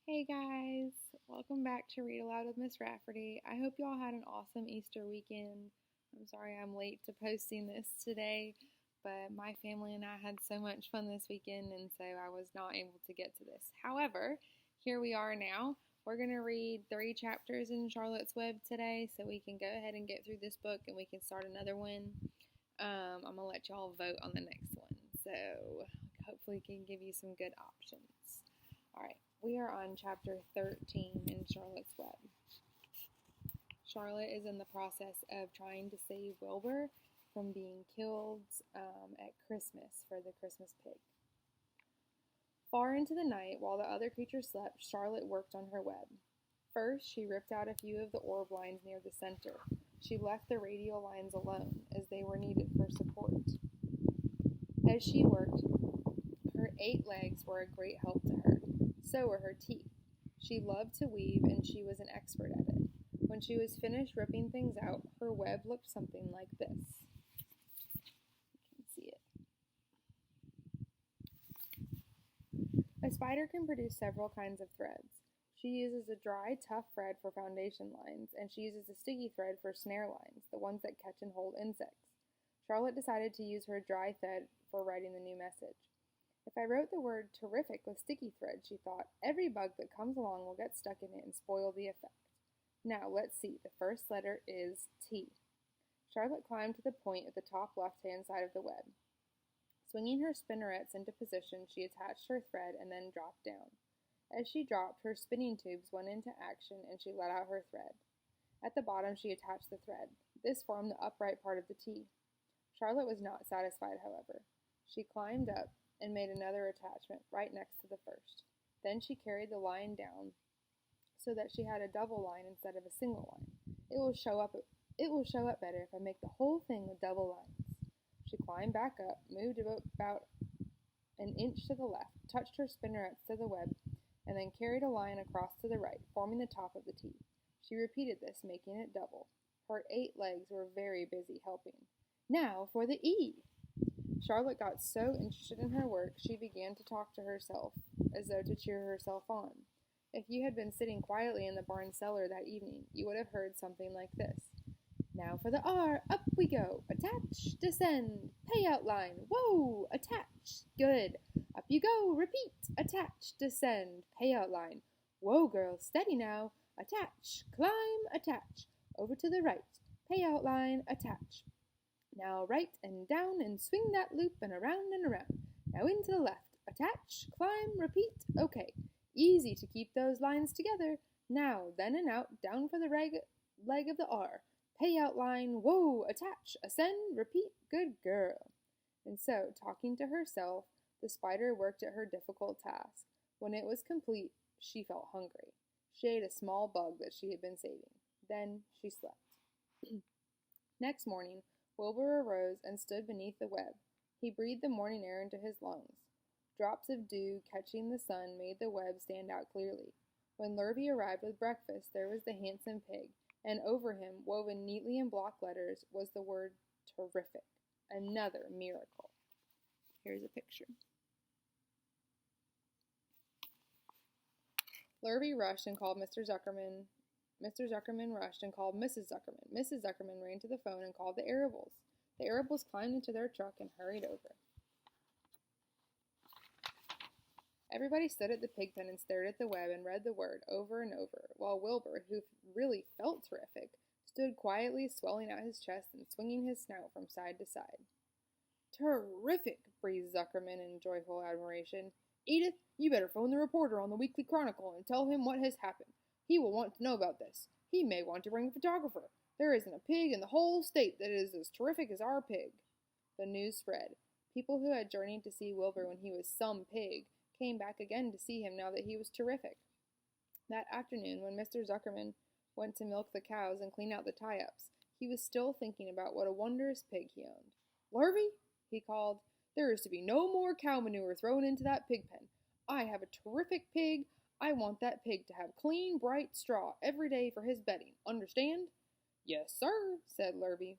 Hey guys, welcome back to Read Aloud with Miss Rafferty. I hope you all had an awesome Easter weekend. I'm sorry I'm late to posting this today, but my family and I had so much fun this weekend, and so I was not able to get to this. However, here we are now. We're going to read 3 chapters in Charlotte's Web today, so we can go ahead and get through this book and we can start another one. I'm going to let y'all vote on the next one, so hopefully can give you some good options. All right. We are on chapter 13 in Charlotte's Web. Charlotte is in the process of trying to save Wilbur from being killed at Christmas for the Christmas pig. Far into the night, while the other creatures slept, Charlotte worked on her web. First, she ripped out a few of the orb lines near the center. She left the radial lines alone, as they were needed for support. As she worked, her 8 legs were a great help to her. So were her teeth. She loved to weave, and she was an expert at it. When she was finished ripping things out, her web looked something like this. You can see it. A spider can produce several kinds of threads. She uses a dry, tough thread for foundation lines, and she uses a sticky thread for snare lines, the ones that catch and hold insects. Charlotte decided to use her dry thread for writing the new message. If I wrote the word terrific with sticky thread, she thought, every bug that comes along will get stuck in it and spoil the effect. Now, let's see. The first letter is T. Charlotte climbed to the point at the top left-hand side of the web. Swinging her spinnerets into position, she attached her thread and then dropped down. As she dropped, her spinning tubes went into action and she let out her thread. At the bottom, she attached the thread. This formed the upright part of the T. Charlotte was not satisfied, however. She climbed up and made another attachment right next to the first. Then she carried the line down so that she had a double line instead of a single line. It will show up better if I make the whole thing with double lines. She climbed back up, moved about an inch to the left, touched her spinnerets to the web, and then carried a line across to the right, forming the top of the T. She repeated this, making it double. Her 8 legs were very busy helping. Now for the E! Charlotte got so interested in her work, she began to talk to herself, as though to cheer herself on. If you had been sitting quietly in the barn cellar that evening, you would have heard something like this. Now for the R, up we go, attach, descend, pay out line, whoa, attach, good, up you go, repeat, attach, descend, pay out line, whoa girls, steady now, attach, climb, attach, over to the right, pay out line, attach. Now right and down and swing that loop and around and around. Now into the left. Attach, climb, repeat. Okay. Easy to keep those lines together. Now, then and out, down for the leg of the R. Pay out line, whoa, attach, ascend, repeat. Good girl. And so, talking to herself, the spider worked at her difficult task. When it was complete, she felt hungry. She ate a small bug that she had been saving. Then she slept. Next morning, Wilbur arose and stood beneath the web. He breathed the morning air into his lungs. Drops of dew catching the sun made the web stand out clearly. When Lurvy arrived with breakfast, there was the handsome pig, and over him, woven neatly in block letters, was the word terrific. Another miracle. Here's a picture. Lurvy rushed and called Mr. Zuckerman. Mr. Zuckerman rushed and called Mrs. Zuckerman. Mrs. Zuckerman ran to the phone and called the Arables. The Arables climbed into their truck and hurried over. Everybody stood at the pig pen and stared at the web and read the word over and over, while Wilbur, who really felt terrific, stood quietly swelling out his chest and swinging his snout from side to side. Terrific, breathed Zuckerman in joyful admiration. Edith, you better phone the reporter on the Weekly Chronicle and tell him what has happened. He will want to know about this. He may want to bring a photographer. There isn't a pig in the whole state that is as terrific as our pig. The news spread. People who had journeyed to see Wilbur when he was some pig came back again to see him now that he was terrific. That afternoon, when Mr. Zuckerman went to milk the cows and clean out the tie-ups, he was still thinking about what a wondrous pig he owned. Lurvy, he called, there is to be no more cow manure thrown into that pig pen. I have a terrific pig. I want that pig to have clean, bright straw every day for his bedding. Understand? Yes, sir, said Lurvy.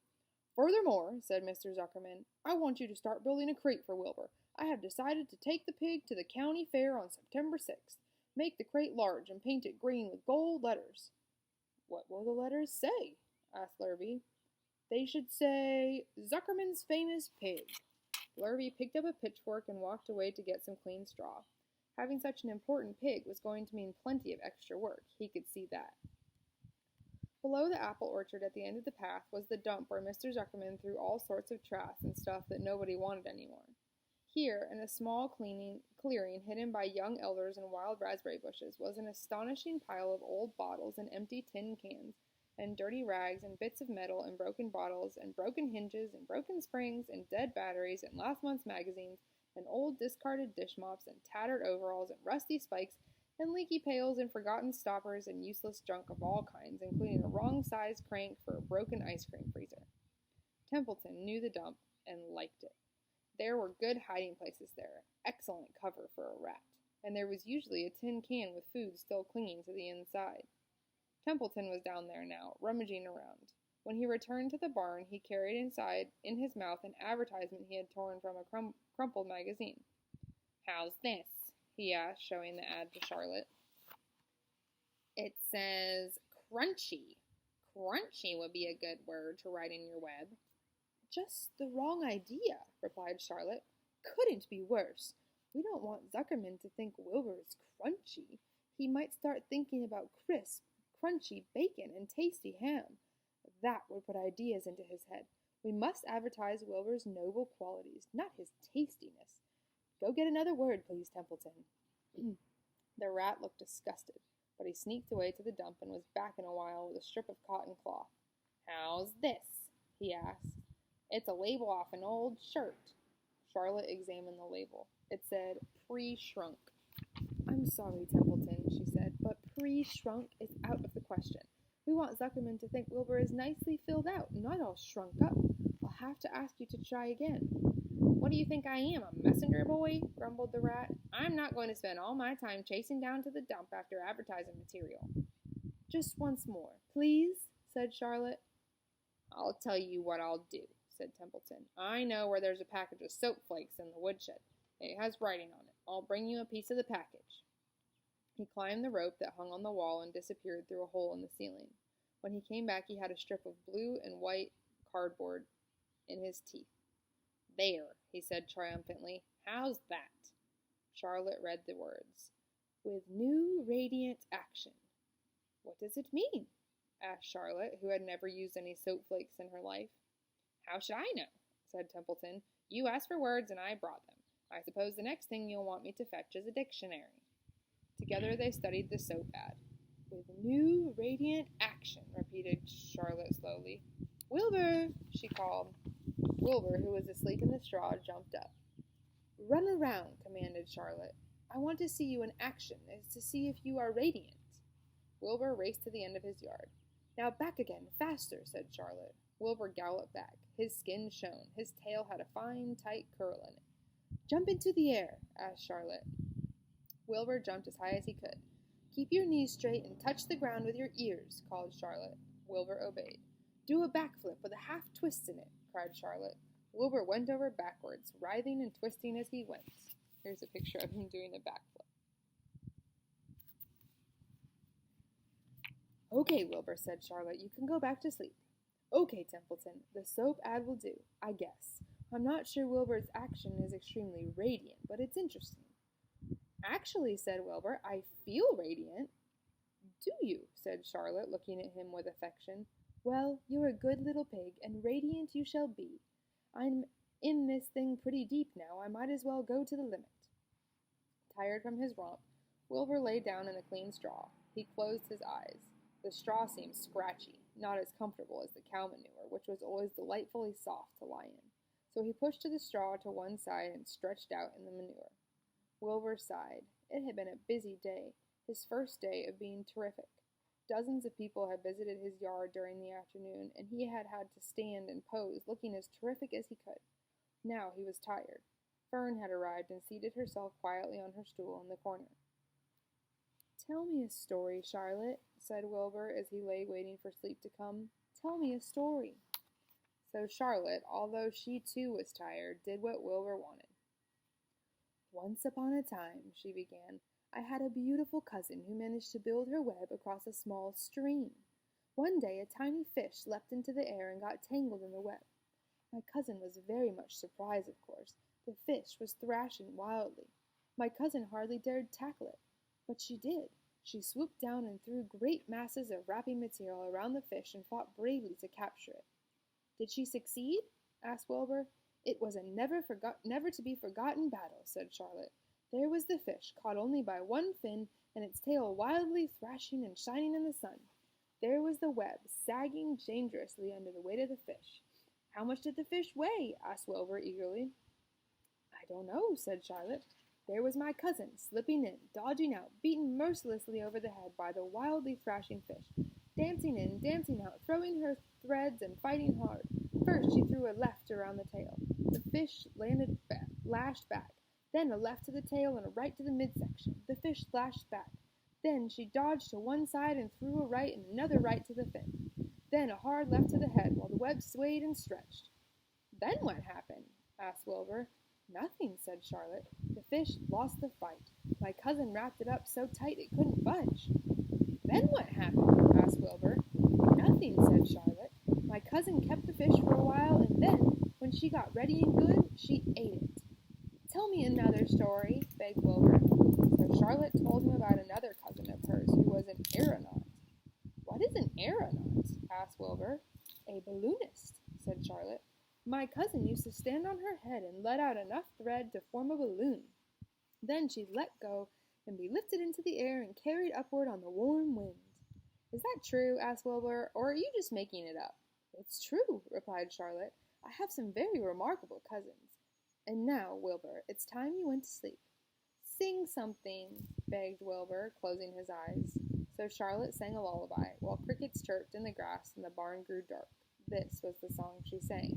Furthermore, said Mr. Zuckerman, I want you to start building a crate for Wilbur. I have decided to take the pig to the county fair on September 6th. Make the crate large and paint it green with gold letters." "What will the letters say?" asked Lurvy. "They should say, 'Zuckerman's Famous Pig.'" Lurvy picked up a pitchfork and walked away to get some clean straw. Having such an important pig was going to mean plenty of extra work. He could see that. Below the apple orchard at the end of the path was the dump where Mr. Zuckerman threw all sorts of trash and stuff that nobody wanted anymore. Here, in a small clearing hidden by young elders and wild raspberry bushes, was an astonishing pile of old bottles and empty tin cans, and dirty rags and bits of metal and broken bottles and broken hinges and broken springs and dead batteries and last month's magazines and old discarded dish mops and tattered overalls and rusty spikes and leaky pails and forgotten stoppers and useless junk of all kinds, including a wrong-sized crank for a broken ice cream freezer. Templeton knew the dump and liked it. There were good hiding places there, excellent cover for a rat, and there was usually a tin can with food still clinging to the inside. Templeton was down there now, rummaging around. When he returned to the barn, he carried inside in his mouth an advertisement he had torn from a crumpled magazine. "How's this?" he asked, showing the ad to Charlotte. "It says crunchy. Crunchy would be a good word to write in your web." "Just the wrong idea," replied Charlotte. "Couldn't be worse. We don't want Zuckerman to think Wilbur is crunchy. He might start thinking about crisp, crunchy bacon and tasty ham. That would put ideas into his head. We must advertise Wilbur's noble qualities, not his tastiness. Go get another word, please, Templeton." The rat looked disgusted, but he sneaked away to the dump and was back in a while with a strip of cotton cloth. "How's this?" he asked. "It's a label off an old shirt." Charlotte examined the label. It said, "Pre-shrunk." "I'm sorry, Templeton," she said, "but pre-shrunk is out of the question. We want Zuckerman to think Wilbur is nicely filled out, not all shrunk up. I'll have to ask you to try again." "What do you think I am, a messenger boy?" grumbled the rat. "I'm not going to spend all my time chasing down to the dump after advertising material." "Just once more, please," said Charlotte. "I'll tell you what I'll do," said Templeton. "I know where there's a package of soap flakes in the woodshed. It has writing on it. I'll bring you a piece of the package." He climbed the rope that hung on the wall and disappeared through a hole in the ceiling. When he came back, he had a strip of blue and white cardboard in his teeth. "There," he said triumphantly. "How's that?" Charlotte read the words. "With new radiant action." "What does it mean?" asked Charlotte, who had never used any soap flakes in her life. "How should I know?" said Templeton. "You asked for words and I brought them. I suppose the next thing you'll want me to fetch is a dictionary." Together they studied the soap ad. "With new radiant action," repeated Charlotte slowly. "Wilbur!" she called. Wilbur, who was asleep in the straw, jumped up. "Run around," commanded Charlotte. "I want to see you in action, to see if you are radiant." Wilbur raced to the end of his yard. "Now back again, faster," said Charlotte. Wilbur galloped back. His skin shone. His tail had a fine, tight curl in it. "Jump into the air," asked Charlotte. Wilbur jumped as high as he could. "Keep your knees straight and touch the ground with your ears," called Charlotte. Wilbur obeyed. "Do a backflip with a half twist in it," cried Charlotte. Wilbur went over backwards, writhing and twisting as he went. Here's a picture of him doing a backflip. "Okay, Wilbur," said Charlotte, "you can go back to sleep." "Okay, Templeton, the soap ad will do, I guess. I'm not sure Wilbur's action is extremely radiant, but it's interesting." "Actually," said Wilbur, "I feel radiant." "Do you?" said Charlotte, looking at him with affection. "Well, you're a good little pig, and radiant you shall be. I'm in this thing pretty deep now. I might as well go to the limit." Tired from his romp, Wilbur lay down in the clean straw. He closed his eyes. The straw seemed scratchy, not as comfortable as the cow manure, which was always delightfully soft to lie in. So he pushed the straw to one side and stretched out in the manure. Wilbur sighed. It had been a busy day, his first day of being terrific. Dozens of people had visited his yard during the afternoon, and he had had to stand and pose, looking as terrific as he could. Now he was tired. Fern had arrived and seated herself quietly on her stool in the corner. "Tell me a story, Charlotte," said Wilbur as he lay waiting for sleep to come. "Tell me a story." So Charlotte, although she too was tired, did what Wilbur wanted. "Once upon a time," she began, I had a beautiful cousin who managed to build her web across a small stream. One day a tiny fish leapt into the air and got tangled in the web. My cousin was very much surprised, of course. The fish was thrashing wildly. My cousin hardly dared tackle it, but she did. She swooped down and threw great masses of wrapping material around the fish and fought bravely to capture it. Did she succeed? Asked Wilbur. It was a never to be forgotten battle, said Charlotte. There was the fish, caught only by one fin, and its tail wildly thrashing and shining in the sun. There was the web, sagging dangerously under the weight of the fish. How much did the fish weigh? Asked Wilbur eagerly. I don't know, said Charlotte. There was my cousin, slipping in, dodging out, beaten mercilessly over the head by the wildly thrashing fish, dancing in, dancing out, throwing her threads and fighting hard. First she threw a left around the tail. The fish lashed back. Then a left to the tail and a right to the midsection. The fish lashed back. Then she dodged to one side and threw a right and another right to the fin. Then a hard left to the head while the web swayed and stretched. Then what happened? Asked Wilbur. Nothing, said Charlotte. The fish lost the fight. My cousin wrapped it up so tight it couldn't budge. Then what happened? Asked Wilbur. Nothing, said Charlotte. My cousin kept the fish for a while, and then, when she got ready and good, she ate it. Tell me another story, begged Wilbur. So Charlotte told him about another cousin of hers who was an aeronaut. What is an aeronaut? Asked Wilbur. A balloonist, said Charlotte. My cousin used to stand on her head and let out enough thread to form a balloon. Then she'd let go and be lifted into the air and carried upward on the warm wind. Is that true? Asked Wilbur, or are you just making it up? It's true, replied Charlotte. I have some very remarkable cousins. And now, Wilbur, it's time you went to sleep. Sing something, begged Wilbur, closing his eyes. So Charlotte sang a lullaby, while crickets chirped in the grass and the barn grew dark. This was the song she sang.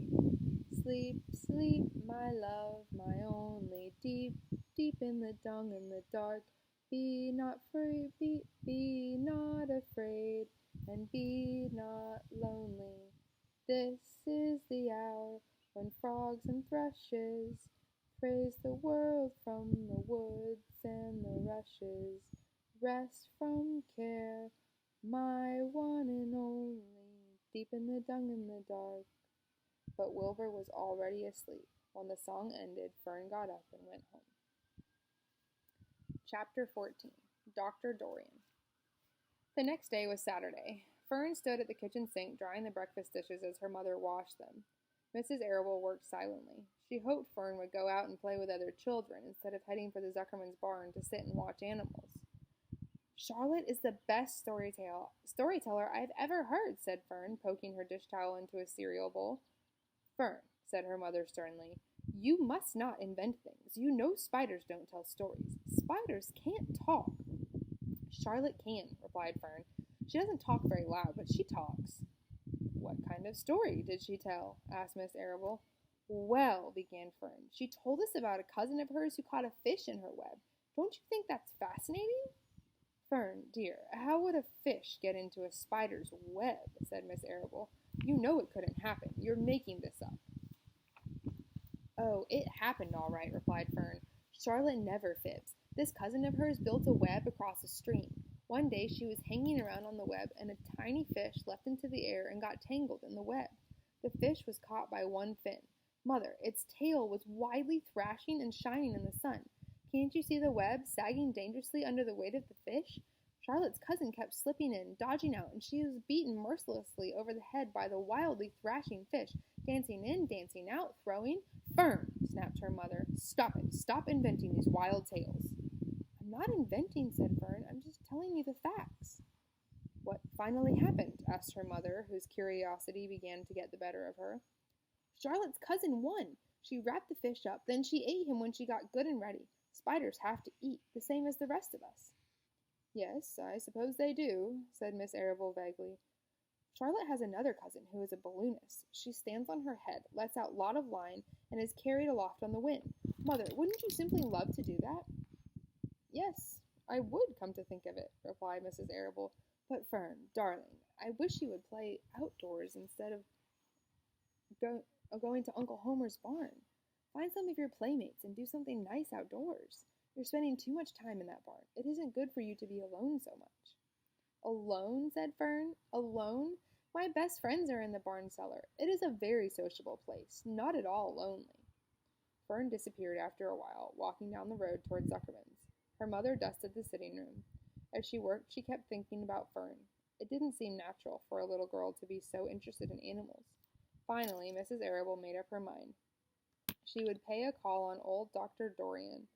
Sleep, sleep, my love, my only, deep, deep in the dung and the dark. Be not free, be not afraid, and be not lonely. This is the hour when frogs and thrushes praise the world from the woods and the rushes. Rest from care, my one and only, deep in the dung and the dark. But Wilbur was already asleep. When the song ended, Fern got up and went home. Chapter 14. Dr. Dorian. The next day was Saturday. Fern stood at the kitchen sink drying the breakfast dishes as her mother washed them. Mrs. Arable worked silently. She hoped Fern would go out and play with other children instead of heading for the Zuckerman's barn to sit and watch animals. Charlotte is the best storyteller I've ever heard, said Fern, poking her dish towel into a cereal bowl. Fern, said her mother sternly, you must not invent things. You know spiders don't tell stories. Spiders can't talk. Charlotte can, replied Fern. She doesn't talk very loud, but she talks. What kind of story did she tell? Asked Miss Arable. Well, began Fern, she told us about a cousin of hers who caught a fish in her web. Don't you think that's fascinating? Fern, dear, how would a fish get into a spider's web? Said Miss Arable. You know it couldn't happen. You're making this up. Oh, it happened all right, replied Fern. Charlotte never fibs. This cousin of hers built a web across a stream. One day she was hanging around on the web, and a tiny fish leapt into the air and got tangled in the web. The fish was caught by one fin. Mother, its tail was widely thrashing and shining in the sun. Can't you see the web sagging dangerously under the weight of the fish? Charlotte's cousin kept slipping in, dodging out, and she was beaten mercilessly over the head by the wildly thrashing fish, dancing in, dancing out, throwing. Fern, snapped her mother. Stop it. Stop inventing these wild tales. I'm not inventing, said Fern. I'm just telling you the facts. What finally happened? Asked her mother, whose curiosity began to get the better of her. Charlotte's cousin won. She wrapped the fish up, then she ate him when she got good and ready. Spiders have to eat, the same as the rest of us. Yes, I suppose they do, said Miss Arable vaguely. Charlotte has another cousin who is a balloonist. She stands on her head, lets out a lot of line, and is carried aloft on the wind. Mother, wouldn't you simply love to do that? Yes, I would, come to think of it, replied Mrs. Arable. But Fern, darling, I wish you would play outdoors instead of going to Uncle Homer's barn. Find some of your playmates and do something nice outdoors. You're spending too much time in that barn. It isn't good for you to be alone so much." "Alone?" said Fern. "Alone? My best friends are in the barn cellar. It is a very sociable place, not at all lonely." Fern disappeared after a while, walking down the road toward Zuckerman's. Her mother dusted the sitting room. As she worked, she kept thinking about Fern. It didn't seem natural for a little girl to be so interested in animals. Finally, Mrs. Arable made up her mind. She would pay a call on old Dr. Dorian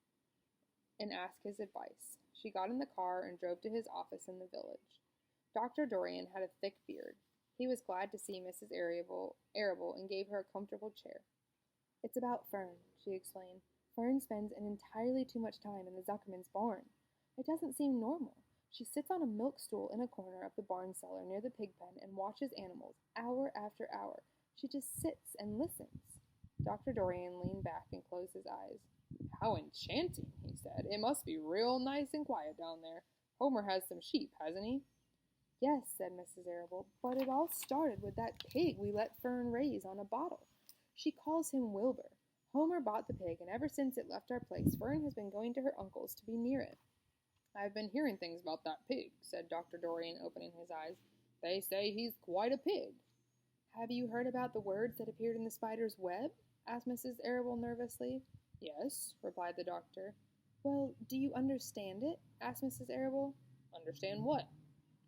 and ask his advice. She got in the car and drove to his office in the village. Dr. Dorian had a thick beard. He was glad to see Mrs. Arable and gave her a comfortable chair. "It's about Fern," she explained. "Fern spends an entirely too much time in the Zuckerman's barn. It doesn't seem normal. She sits on a milk stool in a corner of the barn cellar near the pig pen and watches animals hour after hour. She just sits and listens." Dr. Dorian leaned back and closed his eyes. "How enchanting," he said. "It must be real nice and quiet down there. Homer has some sheep, hasn't he?" "Yes," said Mrs. Arable, "but it all started with that pig we let Fern raise on a bottle. She calls him Wilbur. Homer bought the pig, and ever since it left our place, Fern has been going to her uncle's to be near it." "I've been hearing things about that pig," said Dr. Dorian, opening his eyes. "They say he's quite a pig." "Have you heard about the words that appeared in the spider's web?" asked Mrs. Arable nervously. "Yes," replied the doctor. "Well, do you understand it?" asked Mrs. Arable. "Understand what?"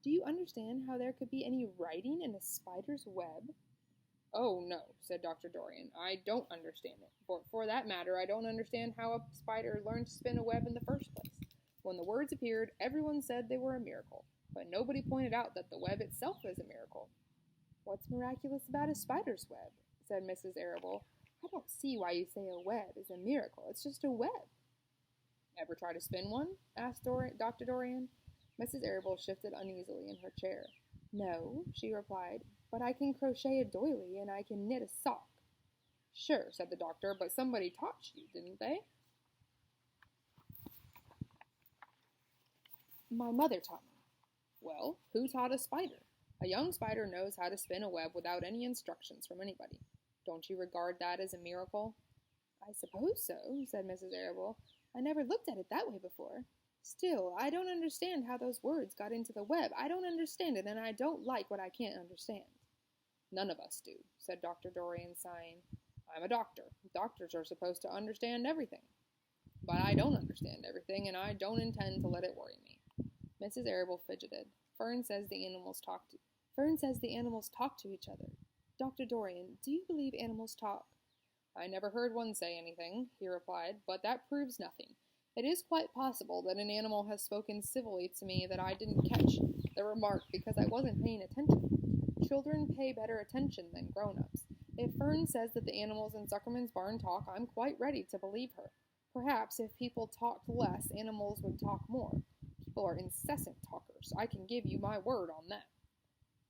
"Do you understand how there could be any writing in a spider's web?" "Oh, no," said Dr. Dorian. "I don't understand it. For that matter, I don't understand how a spider learned to spin a web in the first place. When the words appeared, everyone said they were a miracle, but nobody pointed out that the web itself is a miracle." "What's miraculous about a spider's web?" said Mrs. Arable. "I don't see why you say a web is a miracle. It's just a web." "Ever try to spin one?" asked Dr. Dorian. Mrs. Arable shifted uneasily in her chair. "No," she replied, "but I can crochet a doily and I can knit a sock." "Sure," said the doctor, "but somebody taught you, didn't they?" "My mother taught me." "Well, who taught a spider? A young spider knows how to spin a web without any instructions from anybody. Don't you regard that as a miracle?" "I suppose so," said Mrs. Arable. "I never looked at it that way before. Still, I don't understand how those words got into the web. I don't understand it, and I don't like what I can't understand." "None of us do," said Dr. Dorian, sighing. "I'm a doctor. Doctors are supposed to understand everything. But I don't understand everything, and I don't intend to let it worry me." Mrs. Arable fidgeted. Fern says the animals talk to each other. Dr. Dorian, do you believe animals talk?" "I never heard one say anything," he replied, "but that proves nothing. It is quite possible that an animal has spoken civilly to me that I didn't catch the remark because I wasn't paying attention. Children pay better attention than grown-ups. If Fern says that the animals in Zuckerman's barn talk, I'm quite ready to believe her. Perhaps if people talked less, animals would talk more. People are incessant talkers. I can give you my word on that."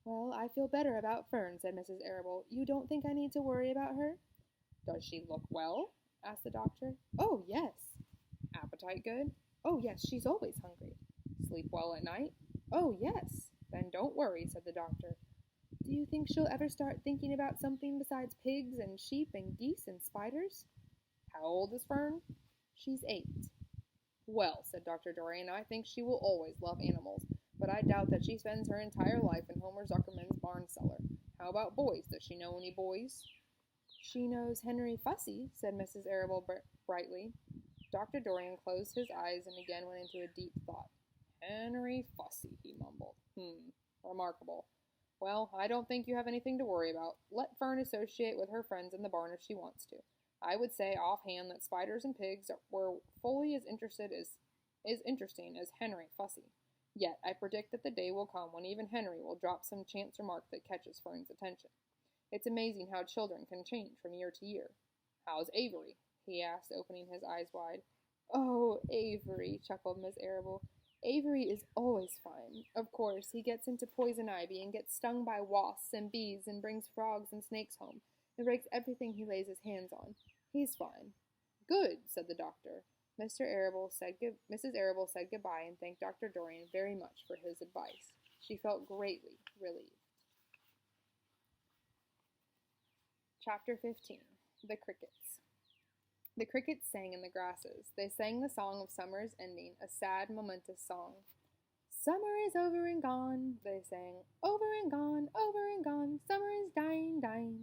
"Well, I feel better about Fern," said Mrs. Arable. "You don't think I need to worry about her?" "Does she look well?" asked the doctor. "Oh, yes." "Appetite good?" "Oh, yes, she's always hungry." "Sleep well at night?" "Oh, yes." "Then don't worry," said the doctor. "Do you think she'll ever start thinking about something besides pigs and sheep and geese and spiders?" "How old is Fern?" "She's 8." "Well," said Dr. Dorian, "I think she will always love animals, but I doubt that she spends her entire life in Homer Zuckerman's barn cellar. How about boys? Does she know any boys?" "She knows Henry Fussy," said Mrs. Arable brightly. Dr. Dorian closed his eyes and again went into a deep thought. "Henry Fussy," he mumbled. Remarkable. Well, I don't think you have anything to worry about. Let Fern associate with her friends in the barn if she wants to. I would say offhand that spiders and pigs were fully as interesting as Henry Fussy. Yet I predict that the day will come when even Henry will drop some chance remark that catches Fern's attention. It's amazing how children can change from year to year. "How's Avery?" he asked, opening his eyes wide. "Oh, Avery," chuckled Miss Arable. "Avery is always fine. Of course, he gets into poison ivy and gets stung by wasps and bees and brings frogs and snakes home and breaks everything he lays his hands on. He's fine." "Good," said the doctor. Mrs. Arable said goodbye and thanked Dr. Dorian very much for his advice. She felt greatly relieved. Chapter 15. The Crickets. The crickets sang in the grasses. They sang the song of summer's ending, a sad, momentous song. Summer is over and gone, they sang. Over and gone, over and gone. Summer is dying, dying.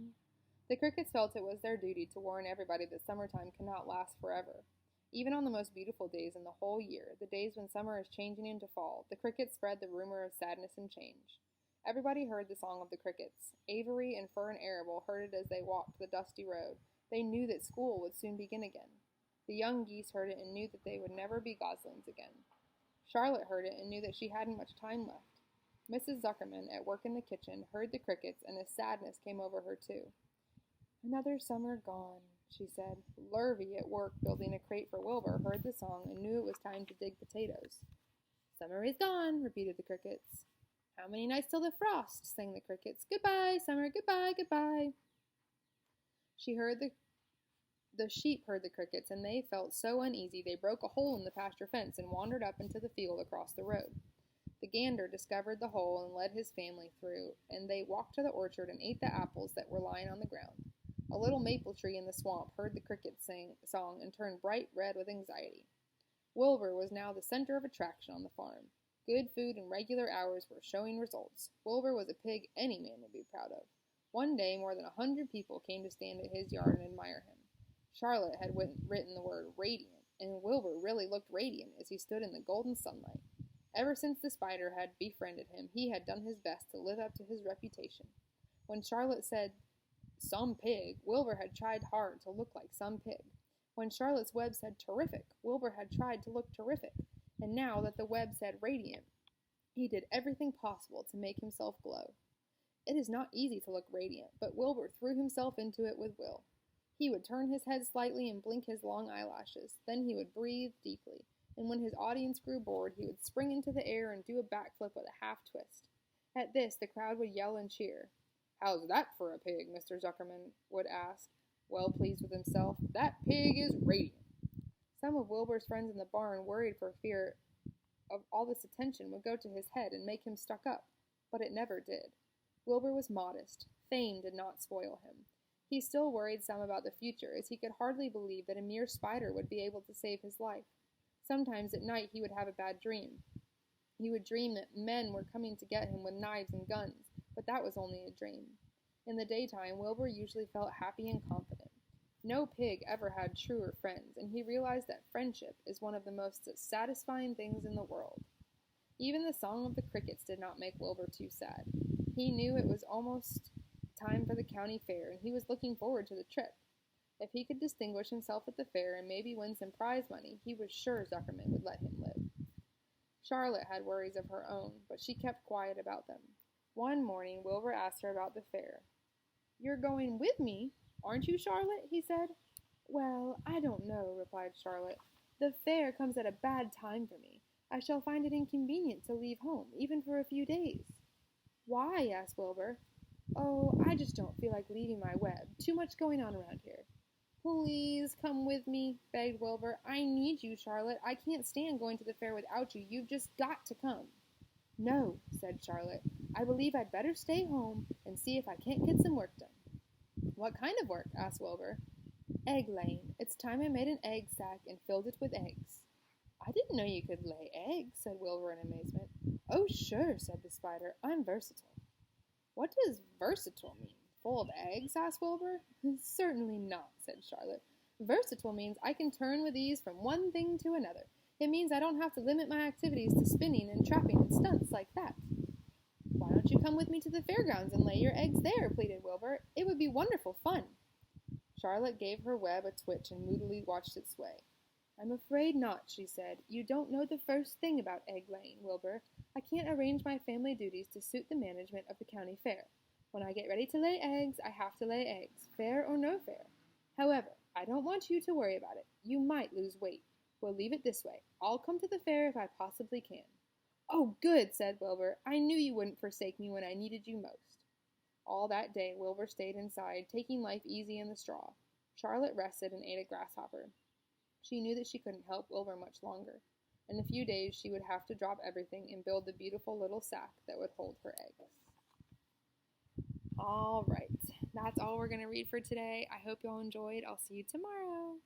The crickets felt it was their duty to warn everybody that summertime cannot last forever. Even on the most beautiful days in the whole year, the days when summer is changing into fall, the crickets spread the rumor of sadness and change. Everybody heard the song of the crickets. Avery and Fern and Arable heard it as they walked the dusty road. They knew that school would soon begin again. The young geese heard it and knew that they would never be goslings again. Charlotte heard it and knew that she hadn't much time left. Mrs. Zuckerman, at work in the kitchen, heard the crickets, and a sadness came over her too. Another summer gone, she said. Lurvy, at work building a crate for Wilbur, heard the song and knew it was time to dig potatoes. Summer is gone, repeated the crickets. How many nights till the frost, sang the crickets. Goodbye, summer, goodbye, goodbye. The sheep heard the crickets, and they felt so uneasy they broke a hole in the pasture fence and wandered up into the field across the road. The gander discovered the hole and led his family through, and they walked to the orchard and ate the apples that were lying on the ground. A little maple tree in the swamp heard the crickets sing song and turned bright red with anxiety. Wilbur was now the center of attraction on the farm. Good food and regular hours were showing results. Wilbur was a pig any man would be proud of. One day more than 100 people came to stand at his yard and admire him. Charlotte had written the word radiant, and Wilbur really looked radiant as he stood in the golden sunlight. Ever since the spider had befriended him, he had done his best to live up to his reputation. When Charlotte said, "Some pig," Wilbur had tried hard to look like some pig. When Charlotte's web said terrific, Wilbur had tried to look terrific. And now that the web said radiant, he did everything possible to make himself glow. It is not easy to look radiant, but Wilbur threw himself into it with will. He would turn his head slightly and blink his long eyelashes. Then he would breathe deeply, and when his audience grew bored, he would spring into the air and do a backflip with a half twist. At this, the crowd would yell and cheer. "How's that for a pig?" Mr. Zuckerman would ask, well pleased with himself. "That pig is radiant." Some of Wilbur's friends in the barn worried for fear of all this attention would go to his head and make him stuck up, but it never did. Wilbur was modest. Fame did not spoil him. He still worried some about the future, as he could hardly believe that a mere spider would be able to save his life. Sometimes at night he would have a bad dream. He would dream that men were coming to get him with knives and guns, but that was only a dream. In the daytime, Wilbur usually felt happy and confident. No pig ever had truer friends, and he realized that friendship is one of the most satisfying things in the world. Even the song of the crickets did not make Wilbur too sad. He knew it was almost time for the county fair, and he was looking forward to the trip. If he could distinguish himself at the fair and maybe win some prize money, he was sure Zuckerman would let him live. Charlotte had worries of her own, but she kept quiet about them. One morning, Wilbur asked her about the fair. "You're going with me, aren't you, Charlotte?" he said. "Well, I don't know," replied Charlotte. "The fair comes at a bad time for me. I shall find it inconvenient to leave home, even for a few days." "Why?" asked Wilbur. "Oh, I just don't feel like leaving my web. Too much going on around here." "Please come with me," begged Wilbur. "I need you, Charlotte. I can't stand going to the fair without you. You've just got to come." "No," said Charlotte. "I believe I'd better stay home and see if I can't get some work done." "What kind of work?" asked Wilbur. "Egg laying. It's time I made an egg sack and filled it with eggs." "I didn't know you could lay eggs," said Wilbur in amazement. "Oh, sure," said the spider. "I'm versatile." "What does versatile mean? Full of eggs?" asked Wilbur. "Certainly not," said Charlotte. "Versatile means I can turn with ease from one thing to another. It means I don't have to limit my activities to spinning and trapping and stunts like that." "Why don't you come with me to the fairgrounds and lay your eggs there?" pleaded Wilbur. "It would be wonderful fun." Charlotte gave her web a twitch and moodily watched it sway. "I'm afraid not," she said. "You don't know the first thing about egg laying, Wilbur. I can't arrange my family duties to suit the management of the county fair. When I get ready to lay eggs, I have to lay eggs, fair or no fair. However, I don't want you to worry about it. You might lose weight. We'll leave it this way. I'll come to the fair if I possibly can." "Oh, good," said Wilbur. "I knew you wouldn't forsake me when I needed you most." All that day, Wilbur stayed inside, taking life easy in the straw. Charlotte rested and ate a grasshopper. She knew that she couldn't help Wilbur much longer. In a few days, she would have to drop everything and build the beautiful little sack that would hold her eggs. All right, that's all we're going to read for today. I hope y'all enjoyed. I'll see you tomorrow.